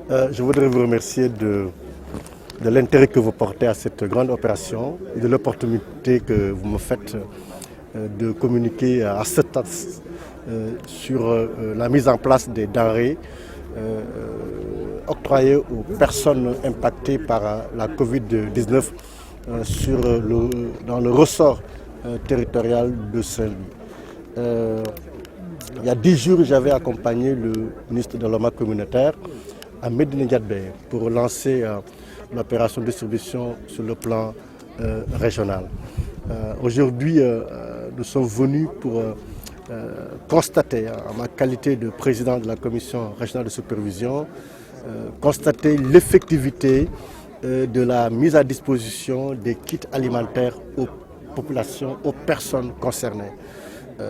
Je voudrais vous remercier de l'intérêt que vous portez à cette grande opération et de l'opportunité que vous me faites de communiquer à ce stade sur la mise en place des denrées octroyées aux personnes impactées par la Covid-19 dans le ressort territorial de Saint-Louis. Il y a 10 jours, j'avais accompagné le ministre de l'Environnement communautaire à Médina Ndiadbé pour lancer l'opération de distribution sur le plan régional. Aujourd'hui, nous sommes venus pour constater, en ma qualité de président de la commission régionale de supervision, constater l'effectivité de la mise à disposition des kits alimentaires aux populations, aux personnes concernées.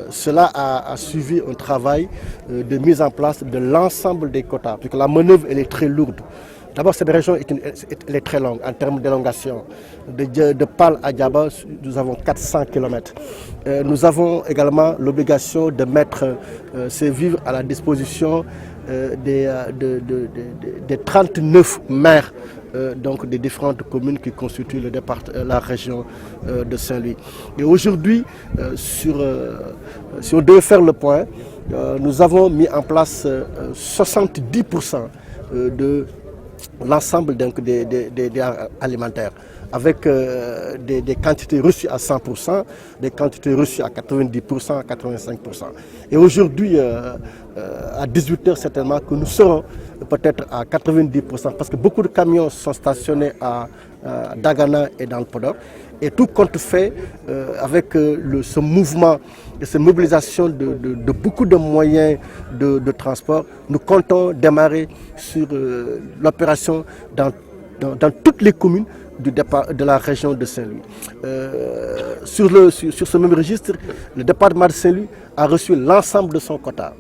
Cela a suivi un travail de mise en place de l'ensemble des quotas, puisque la manœuvre elle est très lourde. D'abord, cette région elle est très longue en termes d'élongation. De Pal à Diaba, nous avons 400 km. Nous avons également l'obligation de mettre ces vivres à la disposition des 39 maires donc des différentes communes qui constituent la région de Saint-Louis. Et aujourd'hui, si on devait faire le point, nous avons mis en place 70% de l'ensemble des alimentaires, avec des quantités reçues à 100%, des quantités reçues à 90%, à 85%. Et aujourd'hui, à 18h certainement, que nous serons peut-être à 90%, parce que beaucoup de camions sont stationnés à Dagana et dans le Podor. Et tout compte fait, avec ce mouvement et cette mobilisation de beaucoup de moyens de transport, nous comptons démarrer sur l'opération dans toutes les communes de la région de Saint-Louis. Sur ce même registre, le département de Saint-Louis a reçu l'ensemble de son quota.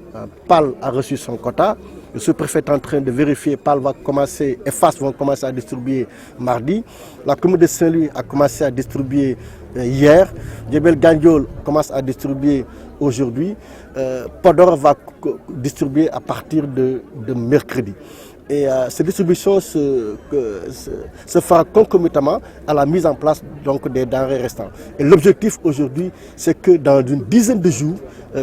PAL a reçu son quota. Le sous-préfet est en train de vérifier. PAL va commencer, et FAS vont commencer à distribuer mardi. La commune de Saint-Louis a commencé à distribuer hier. Djebel Gandiol commence à distribuer aujourd'hui. Podor va distribuer à partir de mercredi. Et cette distribution se fera concomitamment à la mise en place donc, des denrées restantes. Et l'objectif aujourd'hui, c'est que dans une dizaine de jours,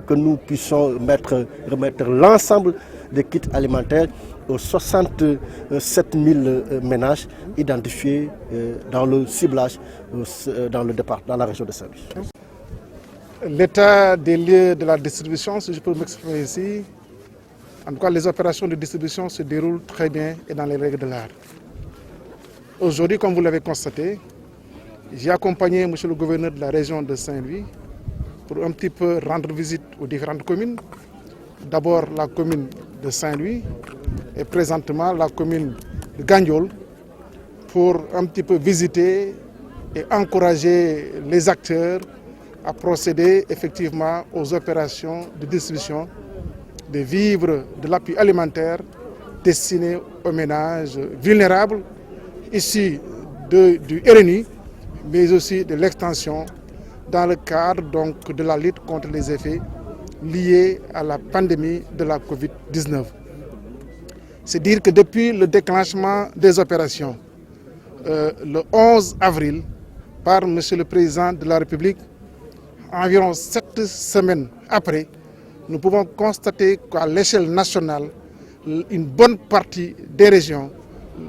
que nous puissions remettre l'ensemble des kits alimentaires aux 67 000 ménages identifiés dans le ciblage dans la région de Saint-Louis. L'état des lieux de la distribution, si je peux m'exprimer ici, en tout cas les opérations de distribution se déroulent très bien et dans les règles de l'art. Aujourd'hui, comme vous l'avez constaté, j'ai accompagné M. le gouverneur de la région de Saint-Louis pour un petit peu rendre visite aux différentes communes. D'abord la commune de Saint-Louis et présentement la commune de Gandiol pour un petit peu visiter et encourager les acteurs à procéder effectivement aux opérations de distribution des vivres de l'appui alimentaire destinés aux ménages vulnérables issus du RNI, mais aussi de l'extension dans le cadre donc, de la lutte contre les effets liés à la pandémie de la Covid-19. C'est dire que depuis le déclenchement des opérations, le 11 avril, par M. le Président de la République, environ 7 semaines après, nous pouvons constater qu'à l'échelle nationale, une bonne partie des régions,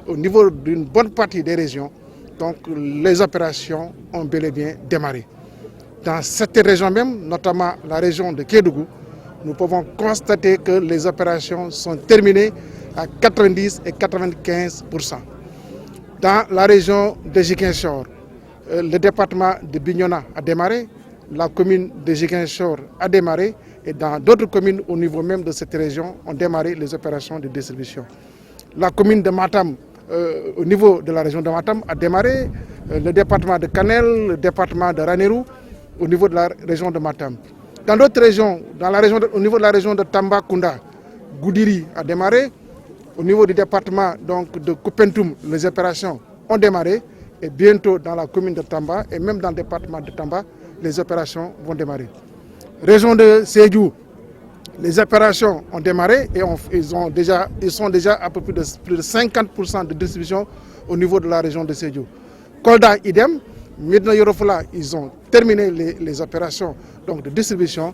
au niveau d'une bonne partie des régions, donc les opérations ont bel et bien démarré. Dans cette région même, notamment la région de Kédougou, nous pouvons constater que les opérations sont terminées à 90 et 95%. Dans la région de Ziguinchor, le département de Bignona a démarré, la commune de Ziguinchor a démarré et dans d'autres communes au niveau même de cette région ont démarré les opérations de distribution. La commune de Matam, au niveau de la région de Matam, a démarré, le département de Kanel, le département de Ranérou, au niveau de la région de Matam. Dans d'autres régions, au niveau de la région de Tambacounda, Goudiri a démarré. Au niveau du département donc, de Koupentoum, les opérations ont démarré. Et bientôt dans la commune de Tamba et même dans le département de Tamba, les opérations vont démarrer. Région de Sédhiou, Les opérations ont démarré et ils sont déjà à peu près de plus de 50% de distribution au niveau de la région de Sédhiou. Kolda, idem. Médina Yoro Foulah, ils ont terminé les opérations donc, de distribution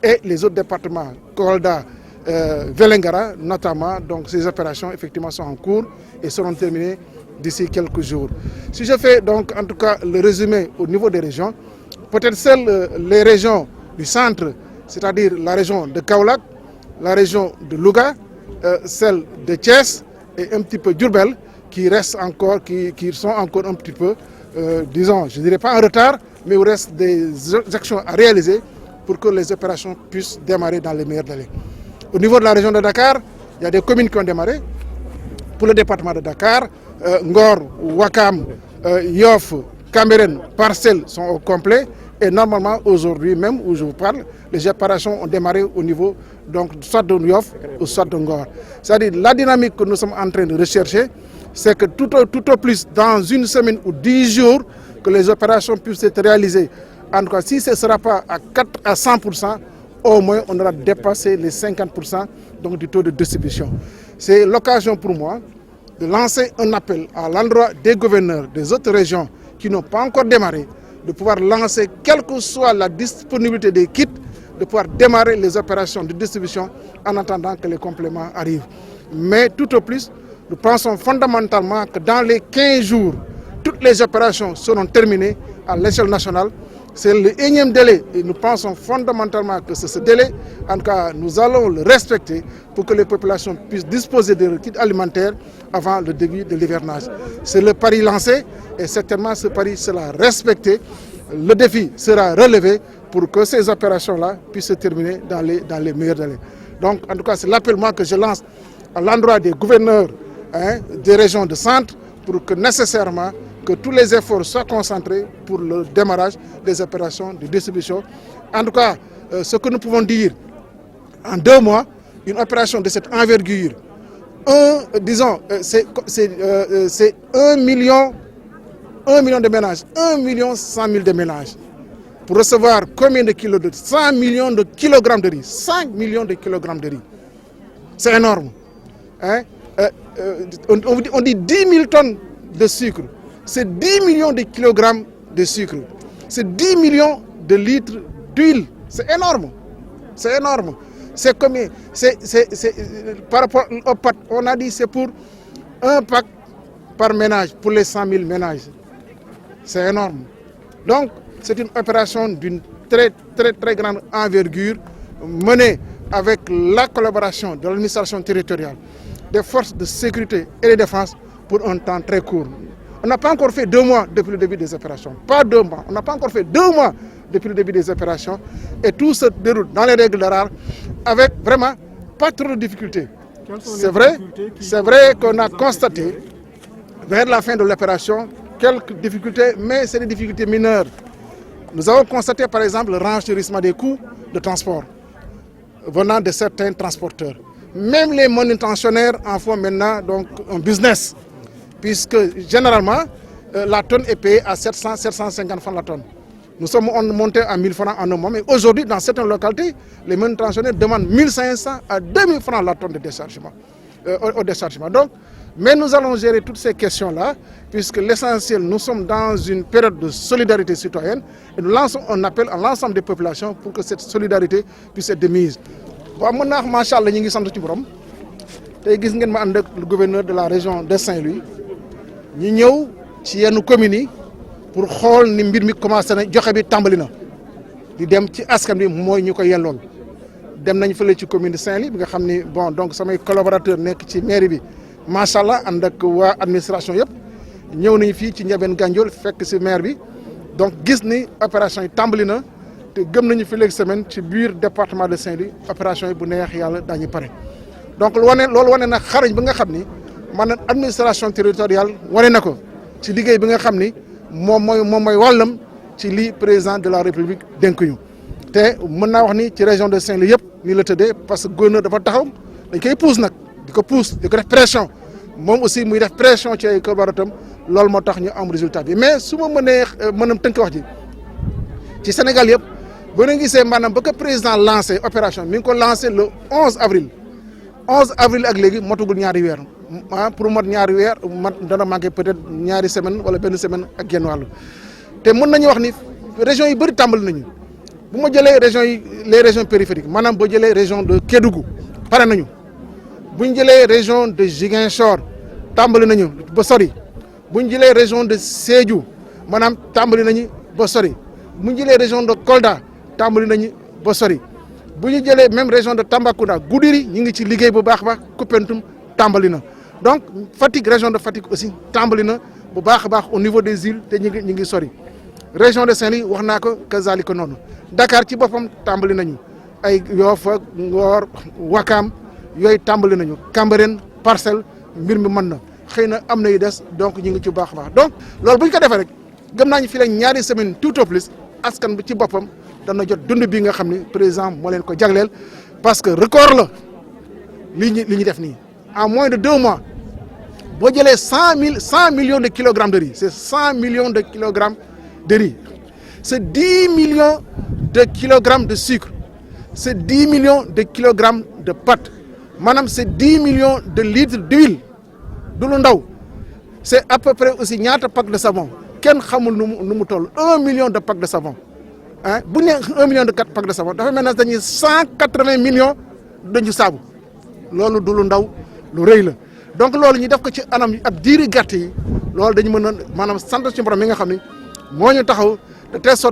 et les autres départements, Kolda, Vélingara notamment, donc ces opérations effectivement sont en cours et seront terminées d'ici quelques jours. Si je fais donc en tout cas le résumé au niveau des régions, peut-être seules les régions du centre, c'est-à-dire la région de Kaolack, la région de Louga, celle de Thiès et un petit peu Diourbel qui restent encore, qui sont encore un petit peu, disons, je ne dirais pas en retard, mais il reste des actions à réaliser pour que les opérations puissent démarrer dans les meilleurs délais. Au niveau de la région de Dakar, il y a des communes qui ont démarré. Pour le département de Dakar, Ngor, Ouakam, Yoff, Cambérène, Parcelles sont au complet. Et normalement, aujourd'hui même où je vous parle, les opérations ont démarré au niveau donc, soit de Yoff ou soit de Ngor. C'est-à-dire la dynamique que nous sommes en train de rechercher, c'est que tout au plus, dans une semaine ou 10 jours, que les opérations puissent être réalisées. En tout cas, si ce ne sera pas à 100%, au moins on aura dépassé les 50% donc, du taux de distribution. C'est l'occasion pour moi de lancer un appel à l'endroit des gouverneurs des autres régions qui n'ont pas encore démarré, de pouvoir lancer, quelle que soit la disponibilité des kits, de pouvoir démarrer les opérations de distribution en attendant que les compléments arrivent. Mais tout au plus, nous pensons fondamentalement que dans les 15 jours, toutes les opérations seront terminées à l'échelle nationale. C'est le énième délai et nous pensons fondamentalement que c'est ce délai. En tout cas, nous allons le respecter pour que les populations puissent disposer de kits alimentaires avant le début de l'hivernage. C'est le pari lancé et certainement ce pari sera respecté. Le défi sera relevé pour que ces opérations-là puissent se terminer dans les meilleurs délais. Donc, en tout cas, c'est l'appel moi que je lance à l'endroit des gouverneurs des régions de centre pour que nécessairement que tous les efforts soient concentrés pour le démarrage des opérations de distribution. En tout cas, ce que nous pouvons dire, en 2 mois, une opération de cette envergure, c'est 1 million de ménages, 1,1 million de ménages. Pour recevoir combien de kilos de riz? 100 millions de kilogrammes de riz. 5 millions de kilogrammes de riz. C'est énorme. On dit 10 000 tonnes de sucre. C'est 10 millions de kilogrammes de sucre. C'est 10 millions de litres d'huile. C'est énorme. C'est énorme. C'est combien? Par rapport aux pâtes, on a dit c'est pour un pack par ménage, pour les 100 000 ménages. C'est énorme. Donc, c'est une opération d'une très grande envergure menée avec la collaboration de l'administration territoriale, des forces de sécurité et de défense pour un temps très court. On n'a pas encore fait 2 mois depuis le début des opérations. Pas 2 mois. On n'a pas encore fait 2 mois depuis le début des opérations. Et tout se déroule dans les règles de l'art avec vraiment pas trop de difficultés. C'est vrai qu'on a constaté vers la fin de l'opération quelques difficultés, mais c'est des difficultés mineures. Nous avons constaté par exemple le renchérissement des coûts de transport venant de certains transporteurs. Même les manutentionnaires en font maintenant donc, un business, puisque généralement la tonne est payée à 700-750 francs la tonne. Nous sommes montés à 1000 francs en un mois, mais aujourd'hui dans certaines localités, les manutentionnaires demandent 1500 à 2000 francs la tonne de déchargement, au déchargement. Donc, mais nous allons gérer toutes ces questions-là, puisque l'essentiel, nous sommes dans une période de solidarité citoyenne et nous lançons un appel à l'ensemble des populations pour que cette solidarité puisse être de mise. Bon, mon cher, machallah, nous sommes tous borom. Tay gis ngeen ma and ak le gouverneur de la région de Saint-Louis. Ñi ñew ci yenn communes pour xol ni mbir mi commencé na joxe bi tambali na. Di dem ci askan bi moy ñuko yellol. Dem nañ fele ci commune de Saint-Louis bi nga xamni bon donc samay collaborateurs nek ci mairie bi machallah and ak wa administration yépp ñew nañ fi ci Ndiabène Gandiol fekk ci maire bi donc gis ni opération yi tambali na te gëm nañu fi léegi semaine ci biir département de Saint-Louis opération yi bu neex yalla dañu paré donc loolu wane na xarañ bi nga xamni man administration territoriale wane nako ci liggéey bi nga xamni mom moy walam ci li président de la république dénk ñu té mën naa wax ni ci région de Saint-Louis yépp ni la tëddee parce que gouverneur dafa taxaw dañ koy pousse nak diko pousse diko def pression mom aussi muy def pression ci ay collaborateurs loolu moo tax ñu am résultat bi mais su ma mënee tënk wax ji ci Sénégal yépp bu ñu gisee maanaam ba ko président lancé opération mi ngi ko lancé le 11 avril 11 avril ak léegi motugul ñaari weer pour mot ñaari weer dana manqué peut-être ñaari semaine wala benn semaine ak genn wàllu te mën nañu wax ni régions yi bëri tàmbali nañu bu ma jëlee régions yi les régions périphériques maanaam boo jëlee région de Kédougou pare nañu bu ñu jëlee région de Ziguinchor tàmbali nañu ba sori bu ñu jëlee région de Sédhiou maanaam tàmbali nañu ba sori bu ñu jëlee région de Kolda tàmbali nañu ba sori bu ñu jëlee même région de Tambacounda Goudiri ñu ngi ci liggéey bu baax a baax Koupentoum tàmbali na donc Fatick région de Fatick aussi tàmbali na bu baax a baax au niveau des îles te ñu ngi sori région de Saint-Louis wax naa ko kazalika noonu Dakar ci boppam tàmbali nañu ay Yoff ak Ngor Wakam yooyu tàmbali nañu Cambérène Parcelles mbir mi mën na xëy na am na yu des donc ñu ngi ci baax a baax donc loolu bu ñu ko defee rek gëm naa ñu fi la ñaari semaine tout au plus askan bi ci boppam dana jot dund bi nga xam ni président moo leen ko jagleel parce que record la li ñu def nii en moins de 2 mois boo jëlee 100 millions de kilogrammes de riz c'est 100 millions de kilogrammes de riz c'est 10 millions de kilogrammes de sucre c'est 10 millions de kilogrammes de pâte maanaam c'est 10 millions de litres d'huile du lu ndaw c'est à peu près aussi ñaata pack de savon kenn xamul nu mu toll 1 million de pack de savon ah bu ñu nee 1 million de pack de savon dafa mel ne dañuy 180 millions dañu saabu loolu du lu ndaw lu rëy la donc loolu ñu def ko ci anam ab diiri gàtt yi loolu dañu mën a maanaam sant ci borom mi nga xam ne moo ñu taxaw de telle sorte